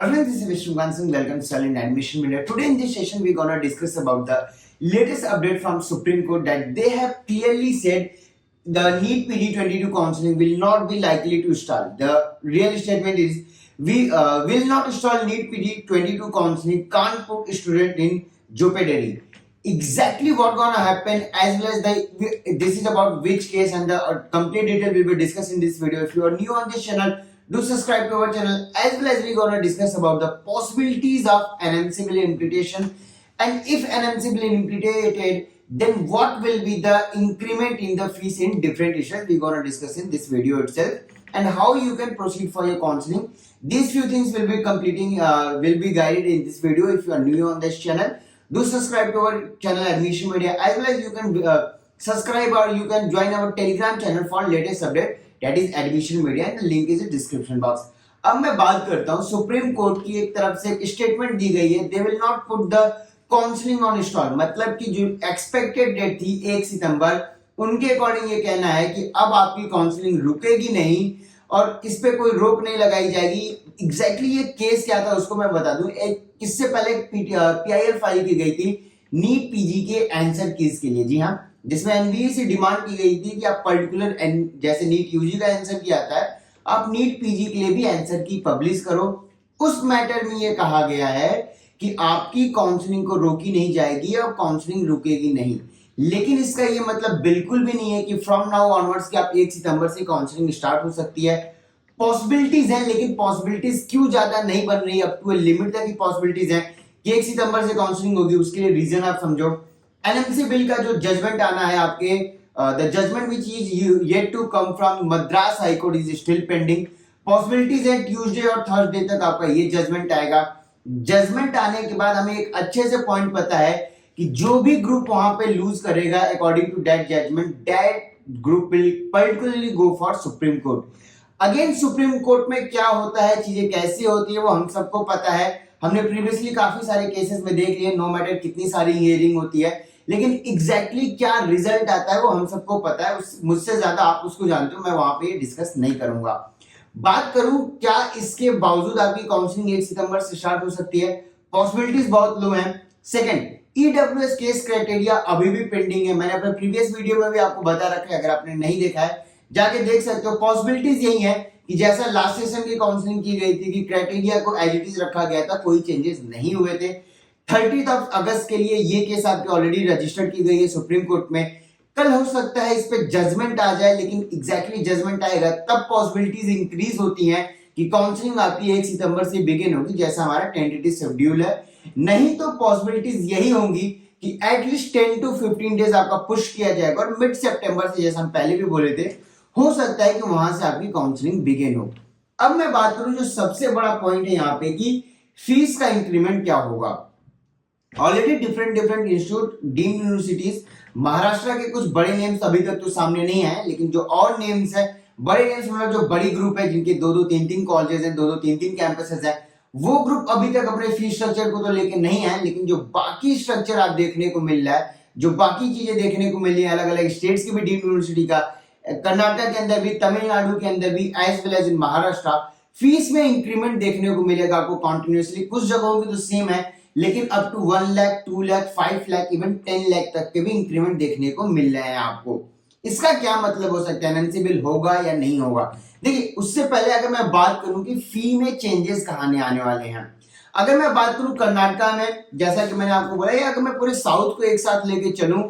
Again, this is Vishnu Gansing. Welcome to Silent Admission Media. Today in this session, we're gonna discuss about the latest update from Supreme Court that they have clearly said the NEET PG 22 counseling will not be likely to start. The real statement is we will not start NEET PG 22 counseling. Can't put student in jeopardy. Exactly what gonna happen as well as this is about which case and the complete detail will be discussed in this video. If you are new on this channel, do subscribe to our channel as well as we're gonna discuss about the possibilities of NMC bill implementation, and if NMC bill implemented, then what will be the increment in the fees in different issues we're gonna discuss in this video itself, and how you can proceed for your counseling. These few things will be will be guided in this video. If you are new on this channel, do subscribe to our channel Admission Media as well as you can subscribe or you can join our Telegram channel for latest update, that is Admission Media, and the link is in description box. अब मैं बात करता हूँ supreme court की एक तरफ से एक स्टेटमेंट दी गई है, they will not put the counselling on stall, मतलब कि जो एक्सपेक्टेड डेट थी 1 सितंबर, उनके अकॉर्डिंग ये कहना है कि अब आपकी काउंसलिंग रुकेगी नहीं और इस पे कोई रोक नहीं लगाई जाएगी। एग्जैक्टली ये केस क्या था उसको मैं बता दूं। एक इससे पहले पीआईएल फाइल की गई थी नीट पीजी के आंसर कीज के लिए, जी हाँ, जिसमें एनबीए से डिमांड की गई थी कि आप पर्टिकुलर जैसे नीट यूजी का आंसर की आता है, आप नीट पीजी के लिए भी आंसर की पब्लिश करो। उस मैटर में ये कहा गया है कि आपकी काउंसलिंग को रोकी नहीं जाएगी और काउंसलिंग रुकेगी नहीं, लेकिन इसका ये मतलब बिल्कुल भी नहीं है कि फ्रॉम नाउ ऑनवर्ड्स कि आप 1 सितंबर से काउंसलिंग स्टार्ट हो सकती है। पॉसिबिलिटीज है, लेकिन पॉसिबिलिटीज क्यों ज्यादा नहीं बन रही, अप टू ए लिमिट तक की पॉसिबिलिटीज है कि 1 सितंबर से काउंसलिंग होगी। उसके लिए रीजन आप समझो, एनएमसी बिल का जो जजमेंट आना है आपके, the judgement which is yet to come from Madras high court is still pending. Possibilities है ट्यूसडे और थर्सडे तक आपका ये जजमेंट आएगा। जजमेंट आने के बाद हमें एक अच्छे से पॉइंट पता है कि जो भी ग्रुप वहां पे लूज करेगा according to that judgement, that group will particularly go for supreme court. Again supreme court में क्या होता है, चीजें कैसी होती है वो हम सबको पता है, हमने प्रीवियसली काफी सारे केसेस में देख लिए, नो मैटर कितनी सारी हियरिंग होती है, लेकिन एग्जैक्टली क्या रिजल्ट आता है वो हम सबको पता है। मुझसे ज्यादा आप उसको जानते हो, मैं वहां पे डिस्कस नहीं करूंगा। बात करूं क्या इसके बावजूद आपकी काउंसलिंग 1 सितंबर से स्टार्ट हो सकती है, पॉसिबिलिटीज बहुत लो हैं। सेकंड, ईडब्ल्यूएस केस क्राइटेरिया अभी भी पेंडिंग है, मैंने अपने प्रीवियस वीडियो में भी आपको बता रखा है, अगर आपने नहीं देखा है जाके देख सकते हो। पॉसिबिलिटीज यही है कि जैसा लास्ट सेशन की काउंसलिंग की गई थी कि क्राइटेरिया को एज इट इज रखा गया था, कोई चेंजेस नहीं हुए थे। 30 अगस्त के लिए ये केस आपकी ऑलरेडी रजिस्टर्ड की गई है सुप्रीम कोर्ट में। कल हो सकता है इस पे जजमेंट आ जाए, लेकिन एग्जैक्टली जजमेंट आएगा तब पॉसिबिलिटीज इंक्रीज होती हैं कि काउंसलिंग आपकी 1 सितंबर से बिगिन होगी, जैसा हमारा टेंटेटिव शेड्यूल है। नहीं तो पॉसिबिलिटीज यही होंगी कि एटलीस्ट 10 to 15 डेज आपका पुश किया जाएगा और मिड सितंबर से, जैसा हम पहले भी बोले थे, हो सकता है कि वहां से आपकी काउंसलिंग बिगिन हो। अब मैं बात करूं जो सबसे बड़ा पॉइंट है यहाँ पे कि फीस का इंक्रीमेंट क्या होगा। Already different institute deemed universities, Maharashtra के कुछ बड़े नेम्स अभी तक तो सामने नहीं आए, लेकिन जो और नेम्स है, बड़े नेम्स मतलब जो बड़ी ग्रुप है जिनके 2-2 3-3 कॉलेजेस हैं, 2-2 3-3 कैंपसेस हैं, वो ग्रुप अभी तक अपने फीस स्ट्रक्चर को तो लेके नहीं आए, लेकिन जो बाकी स्ट्रक्चर आप देखने को मिल रहा है, जो बाकी चीजें देखने को मिल रही है अलग अलग स्टेट्स की भी डीम्ड यूनिवर्सिटी का, कर्नाटक के अंदर भी, तमिलनाडु के अंदर भी, as well as in Maharashtra, fees में इंक्रीमेंट देखने को मिलेगा आपको कॉन्टिन्यूसली। कुछ जगहों की तो सेम है, लेकिन up to 1 lakh, 2 lakh, 5 lakh, even 10 lakh तक के भी इंक्रीमेंट देखने को मिल रहे हैं आपको। इसका क्या मतलब हो सकता है, एनएमसी बिल होगा या नहीं होगा। देखिए, उससे पहले अगर मैं बात करूं कि फी में चेंजेस कहां आने वाले हैं, अगर मैं बात करूं कर्नाटका में, जैसा कि मैंने आपको बोला, या अगर मैं पूरे साउथ को एक साथ लेके चलूं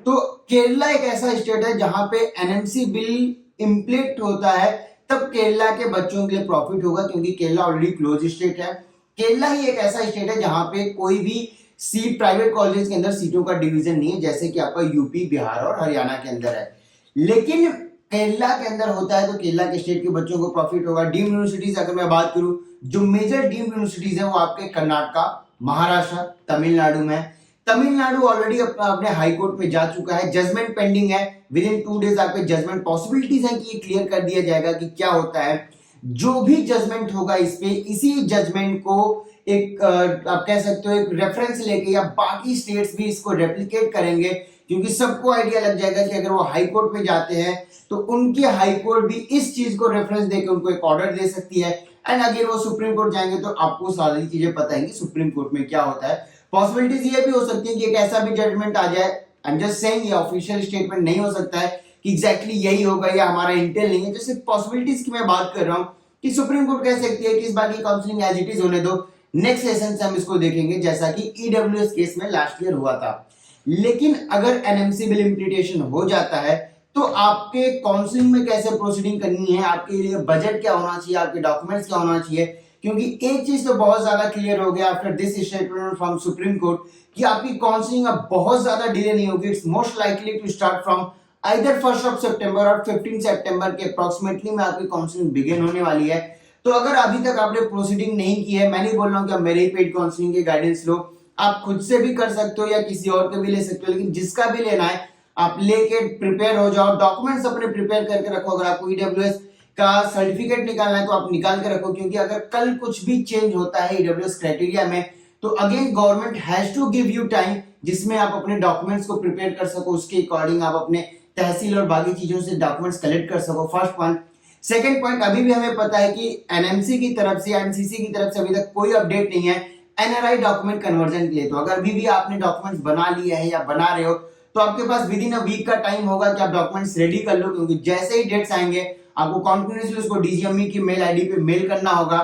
तो केरला एक ऐसा स्टेट है जहां पे एनएमसी बिल इम्प्लीमेंट होता है, तब केरला के बच्चों के लिए प्रॉफिट होगा, क्योंकि केरला ऑलरेडी क्लोज स्टेट है। केरला ही एक ऐसा स्टेट है जहां पे कोई भी सीट प्राइवेट कॉलेज के अंदर सीटों का डिवीजन नहीं है, जैसे कि आपका यूपी, बिहार और हरियाणा के अंदर है। लेकिन केरला के अंदर होता है तो केरला के स्टेट के बच्चों को प्रॉफिट होगा। डीम्ड यूनिवर्सिटीज अगर मैं बात करूं, जो मेजर डीम्ड यूनिवर्सिटीज है वो आपके कर्नाटका, महाराष्ट्र, तमिलनाडु में। तमिलनाडु ऑलरेडी अपने हाई कोर्ट में जा चुका है, जजमेंट पेंडिंग है, विद इन 2 डेज आपके जजमेंट। पॉसिबिलिटीज है कि ये क्लियर कर दिया जाएगा कि क्या होता है। जो भी जजमेंट होगा इस पे, इसी जजमेंट को एक आप कह सकते हो एक रेफरेंस लेके या बाकी स्टेट्स भी इसको रेप्लिकेट करेंगे, क्योंकि सबको आइडिया लग जाएगा कि अगर वो हाई कोर्ट में जाते हैं तो उनकी हाई कोर्ट भी इस चीज को रेफरेंस देकर उनको एक ऑर्डर दे सकती है। एंड अगेन वो सुप्रीम कोर्ट जाएंगे तो आपको सारी चीजें पता है कि सुप्रीम कोर्ट में क्या होता है। पॉसिबिलिटीज ये भी हो सकती है कि एक ऐसा भी जजमेंट आ जाए, आई एम जस्ट सेइंग, ये ऑफिशियल स्टेटमेंट नहीं हो सकता है कि एग्जैक्टली यही होगा या हमारा इंटेल नहीं है, जैसे पॉसिबिलिटीज की मैं बात कर रहा हूं कि सुप्रीम कोर्ट कह सकती है कि इस बार की काउंसलिंग एज इट इज होने दो, नेक्स्ट सेशन से हम इसको देखेंगे, जैसा कि ईडब्ल्यूएस केस में लास्ट ईयर हुआ था। लेकिन अगर एनएमसी बिल इम्प्लीमेंटेशन हो जाता है तो आपके काउंसलिंग में कैसे प्रोसीडिंग करनी है, आपके लिए बजट क्या होना चाहिए, आपके डॉक्यूमेंट्स क्या होना चाहिए, क्योंकि एक चीज तो बहुत ज्यादा क्लियर हो गया after this statement from supreme court कि आपकी काउंसलिंग अब बहुत ज्यादा डिले नहीं होगी। It's most likely to start from either 1 सितंबर और 15 सितंबर के अप्रोक्सीमेटली में आपकी काउंसलिंग बिगिन होने वाली है। तो अगर अभी तक आपने प्रोसीडिंग नहीं की है, मैं नहीं बोल रहा हूं कि आप मेरे ही पेड काउंसलिंग के गाइडेंस लो, आप खुद से भी कर सकते हो या किसी और के भी ले सकते हो, लेकिन जिसका भी लेना है आप लेके प्रिपेयर हो जाओ, डॉक्यूमेंट्स अपने प्रिपेयर करके रखो। अगर आपको ईडब्ल्यूएस का सर्टिफिकेट निकालना है तो आप निकाल के रखो, क्योंकि अगर कल कुछ भी चेंज होता है ईडब्ल्यूएस क्राइटेरिया में तो again government has to give you time जिसमें आप अपने डॉक्यूमेंट्स को प्रिपेयर कर सको, उसके अकॉर्डिंग आप अपने तहसील और बाकी चीजों से डॉक्यूमेंट्स कलेक्ट कर सको। First point. सेकंड पॉइंट, अभी भी हमें पता है कि एनएमसी की तरफ से, एनसीसी की तरफ से अभी तक कोई अपडेट नहीं है एनआरआई डॉक्यूमेंट कन्वर्जन के लिए। तो अगर अभी भी आपने डॉक्यूमेंट्स बना लिए हैं या बना रहे हो तो आपके पास विद इन अ वीक का टाइम होगा कि आप डॉक्यूमेंट्स रेडी कर लो, क्योंकि जैसे ही डेट्स आएंगे आपको कॉन्टिन्यूसली उसको डीजीएमई की मेल आईडी पे मेल करना होगा।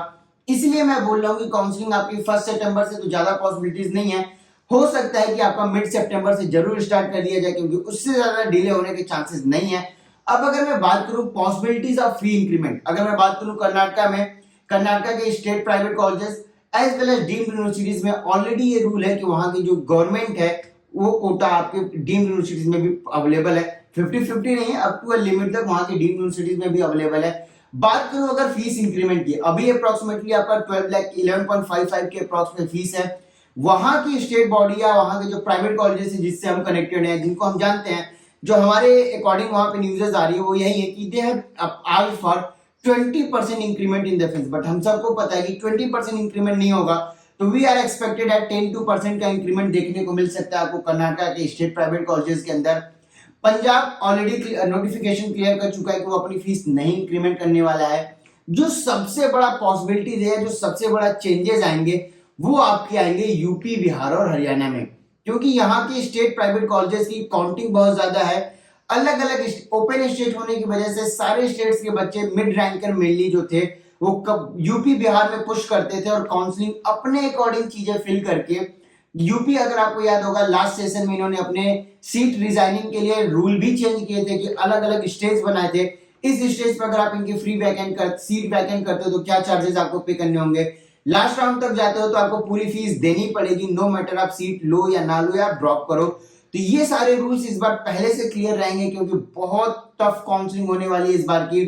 इसलिए मैं बोल रहा हूं कि काउंसलिंग आपकी 1 सितंबर से तो ज्यादा पॉसिबिलिटीज नहीं है, हो सकता है कि आपका मिड सितंबर से जरूर स्टार्ट कर दिया जाए, क्योंकि उससे ज्यादा डिले होने के चांसेस नहीं है। अब अगर मैं बात करूं पॉसिबिलिटीज ऑफ फी इंक्रीमेंट, अगर मैं बात करूं कर्नाटका में, कर्नाटका के state private colleges as well as deemed universities में ऑलरेडी ये रूल है कि वहां की जो गवर्नमेंट है वो कोटा आपके डीम्ड यूनिवर्सिटीज में भी अवेलेबल है। 50-50 नहीं है, अप टू अ लिमिट तक वहां की डीम्ड यूनिवर्सिटीज में भी अवेलेबल है। बात करूं अगर फीस इंक्रीमेंट की, अभी अप्रोक्सीमेटली आपका 12 लाख 11.55 के अप्रोक्सीमेट फीस है। वहां की स्टेट बॉडी या वहां के जो प्राइवेट कॉलेजेस है जिससे हम कनेक्टेड हैं, जिनको हम जानते हैं, जो हमारे अकॉर्डिंग वहां पे न्यूज़ आ रही है वो यही है कि they have asked for 20% increment in the fees. But हम सबको पता है कि 20% इंक्रीमेंट नहीं होगा, तो वी आर एक्सपेक्टेड एट 10% का इंक्रीमेंट देखने को मिल सकता है आपको कर्नाटका के स्टेट प्राइवेट कॉलेजेस के अंदर। पंजाब ऑलरेडी नोटिफिकेशन क्लियर कर चुका है कि वो अपनी फीस नहीं इंक्रीमेंट करने वाला है। जो सबसे बड़ा पॉसिबिलिटीज है, जो सबसे बड़ा चेंजेस आएंगे वो आपके आएंगे यूपी, बिहार और हरियाणा में, क्योंकि यहाँ के स्टेट प्राइवेट कॉलेजेस की काउंटिंग बहुत ज्यादा है। अलग अलग ओपन स्टेट होने की वजह से सारे स्टेट्स के बच्चे मिड रैंकर मेनली जो थे वो कब यूपी बिहार में पुश करते थे और काउंसलिंग अपने अकॉर्डिंग चीजें फिल करके। यूपी अगर आपको याद होगा लास्ट सेशन में इन्होंने अपने सीट रिजाइनिंग के लिए रूल भी चेंज किए थे कि अलग अलग स्टेज बनाए थे। इस स्टेज पर अगर आप इनकी फ्री वैकेंट कर सीट वैकेंट करते हो तो क्या चार्जेस आपको पे करने होंगे, लास्ट राउंड तक जाते हो तो आपको पूरी फीस देनी पड़ेगी, नो मैटर आप सीट लो या ना लो या ड्रॉप करो। तो ये सारे रूल्स इस बार पहले से क्लियर रहेंगे, क्योंकि बहुत टफ काउंसलिंग होने वाली है इस बार की,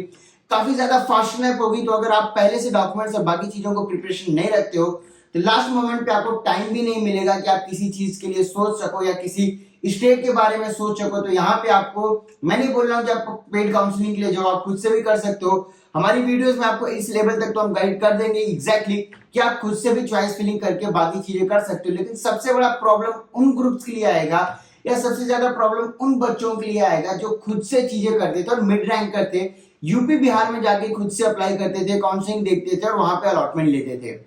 काफी ज्यादा फास्ट नैप होगी। तो अगर आप पहले से डॉक्यूमेंट्स और बाकी चीजों को प्रिपरेशन नहीं रखते हो तो लास्ट मोमेंट पे आपको टाइम भी नहीं मिलेगा कि आप किसी चीज के लिए सोच सको या किसी स्टेट के बारे में सोच सको। तो यहाँ पे आपको, मैं नहीं बोल रहा हूँ कि आप पेड काउंसलिंग के लिए जो आप खुद से भी कर सकते हो, हमारी वीडियोस में आपको इस लेवल तक तो हम गाइड कर देंगे एग्जैक्टली कि आप खुद से भी चॉइस फिलिंग करके बाकी चीजें कर सकते हो। लेकिन सबसे बड़ा प्रॉब्लम उन ग्रुप्स के लिए आएगा या सबसे ज्यादा प्रॉब्लम उन बच्चों के लिए आएगा जो खुद से चीजें करते थे और मिड रैंक करते, यूपी बिहार में जाके खुद से अप्लाई करते थे, काउंसलिंग देखते थे और वहां पे अलॉटमेंट लेते थे।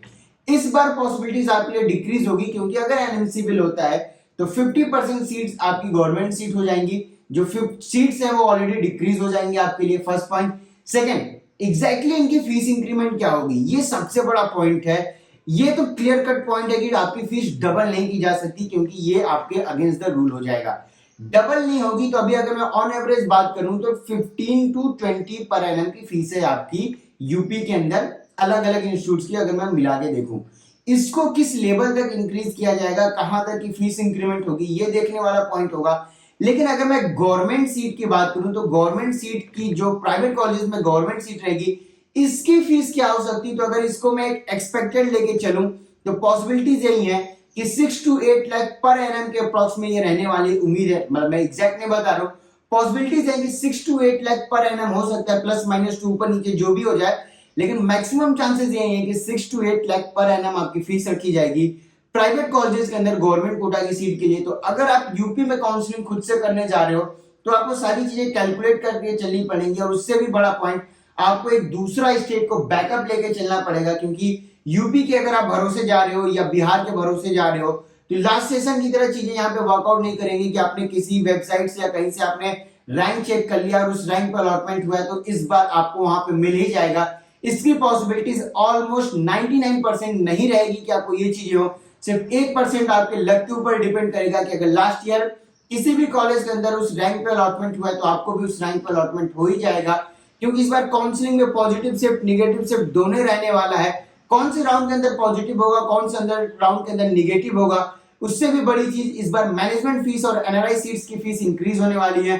इस बार पॉसिबिलिटीज आपके लिए डिक्रीज होगी, क्योंकि अगर एनएमसी बिल होता है तो 50% सीट्स आपकी गवर्नमेंट सीट हो जाएंगी, जो सीट्स हैं वो ऑलरेडी डिक्रीज हो जाएंगे आपके लिए। First point. सेकंड, एग्जैक्टली इनकी फीस इंक्रीमेंट क्या होगी, ये सबसे बड़ा पॉइंट है। ये तो क्लियर कट पॉइंट है कि आपकी फीस डबल नहीं की जा सकती, क्योंकि ये आपके अगेंस्ट द रूल हो जाएगा। डबल नहीं होगी तो अभी अगर मैं ऑन एवरेज बात करूं तो 15 to 20 पर एनएम की फीस है आपकी यूपी के अंदर, अलग अलग इंस्टीट्यूट्स की अगर मैं मिला के देखूं। इसको किस लेवल तक इंक्रीज किया जाएगा, कहां तक की फीस इंक्रीमेंट होगी, ये देखने वाला पॉइंट होगा। लेकिन अगर मैं गवर्नमेंट सीट की बात करूं तो गवर्नमेंट सीट की जो प्राइवेट कॉलेज में गवर्नमेंट सीट रहेगी इसकी फीस क्या हो सकती है। तो अगर इसको मैं एक्सपेक्टेड लेके चलूं तो पॉसिबिलिटीज यही है कि 6 to 8 लाख पर एनएम के अप्रॉक्स में ये रहने वाली उम्मीद है, मतलब मैं एग्जैक्ट नहीं बता रहा हूं, पॉसिबिलिटीज है कि 6 to 8 लाख पर एनएम हो सकता है, प्लस माइनस टू ऊपर नीचे जो भी हो जाए, लेकिन मैक्सिमम चांसेस यही है कि 6 to 8 लाख पर एनएम आपकी फीस रखी जाएगी प्राइवेट कॉलेजेस के अंदर गवर्नमेंट कोटा की सीट के लिए। तो अगर आप यूपी में काउंसलिंग खुद से करने जा रहे हो तो आपको सारी चीजें कैलकुलेट करके चलनी पड़ेंगी। और उससे भी बड़ा पॉइंट, आपको एक दूसरा स्टेट को बैकअप लेके चलना पड़ेगा, क्योंकि यूपी के अगर आप भरोसे जा रहे हो या बिहार के भरोसे जा रहे हो तो लास्ट सेशन की तरह चीजें यहाँ पे वर्कआउट नहीं करेंगी कि आपने किसी वेबसाइट से या कहीं से आपने रैंक चेक कर लिया और उस रैंक पर अलॉटमेंट हुआ है तो इस बार आपको वहां पे मिल ही जाएगा। इसकी पॉसिबिलिटीज ऑलमोस्ट 99% नहीं रहेगी कि आपको ये चीजें हो। सिर्फ 1% आपके लक के ऊपर डिपेंड करेगा कि अगर लास्ट ईयर किसी भी कॉलेज के अंदर उस रैंक पे अलॉटमेंट हुआ है तो आपको भी उस रैंक पे अलॉटमेंट हो ही जाएगा, क्योंकि इस बार काउंसलिंग में पॉजिटिव शिफ्ट निगेटिव शिफ्ट दोनों रहने वाला है। कौन से राउंड के अंदर पॉजिटिव होगा, कौन से अंदर राउंड के अंदर निगेटिव होगा, उससे भी बड़ी चीज इस बार मैनेजमेंट फीस और एनआरआई सीट्स की फीस इंक्रीज होने वाली है।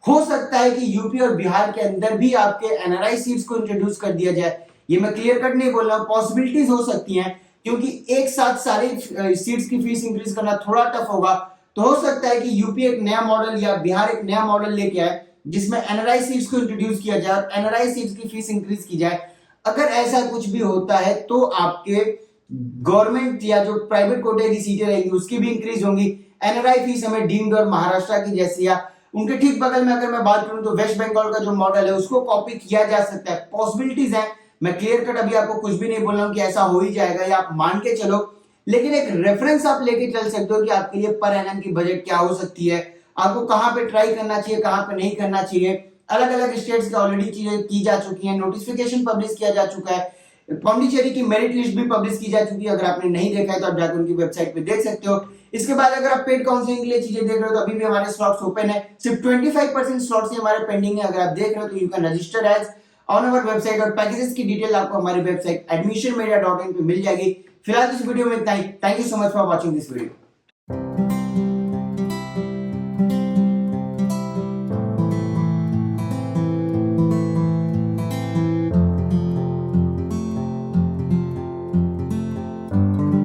हो सकता है कि यूपी और बिहार के अंदर भी आपके एनआरआई सीट्स को इंट्रोड्यूस कर दिया जाए। ये मैं क्लियर कट नहीं बोल रहा हूं, पॉसिबिलिटीज हो सकती हैं, क्योंकि एक साथ सारे सीट्स की फीस इंक्रीज करना थोड़ा टफ होगा। तो हो सकता है कि यूपी एक नया मॉडल या बिहार एक नया मॉडल लेके आए जिसमें एनआरआई सीट्स को इंट्रोड्यूस किया जाए और एनआरआई सीट्स की फीस इंक्रीज की जाए। अगर ऐसा कुछ भी होता है तो आपके गवर्नमेंट या जो प्राइवेट कोटे की सीटें रहेंगी उसकी भी इंक्रीज होंगी। एनआरआई फीस हमें डीम्ड और महाराष्ट्र की जैसी या उनके ठीक बगल में अगर मैं बात करूं तो वेस्ट बंगाल का जो मॉडल है उसको कॉपी किया जा सकता है। पॉसिबिलिटीज है, मैं क्लियर कट अभी आपको कुछ भी नहीं बोल रहा हूं कि ऐसा हो ही जाएगा या आप मान के चलो, लेकिन एक रेफरेंस आप लेके चल सकते हो कि आपके लिए पर एनम की बजट क्या हो सकती है, आपको कहां पे ट्राई करना चाहिए कहां पे नहीं करना चाहिए। अलग अलग स्टेट्स की ऑलरेडी चीजें की जा चुकी हैं, नोटिफिकेशन पब्लिश किया जा चुका है, पौंडीचेरी की मेरिट लिस्ट भी पब्लिश की जा चुकी है। अगर आपने नहीं देखा है तो आप जाकर उनकी वेबसाइट पे देख सकते हो। इसके बाद अगर आप पेड काउंसलिंग के लिए चीजें देख रहे हो तो अभी भी हमारे स्लॉट्स ओपन है, सिर्फ 25% स्लॉट्स ही हमारे पेंडिंग है। अगर आप देख रहे हो तो you can register as on our website और पैकेजेस की डिटेल आपको हमारी वेबसाइट admissionmedia.in पे मिल जाएगी। फिलहाल इस वीडियो में इतना ही। Thank you so much for watching this video.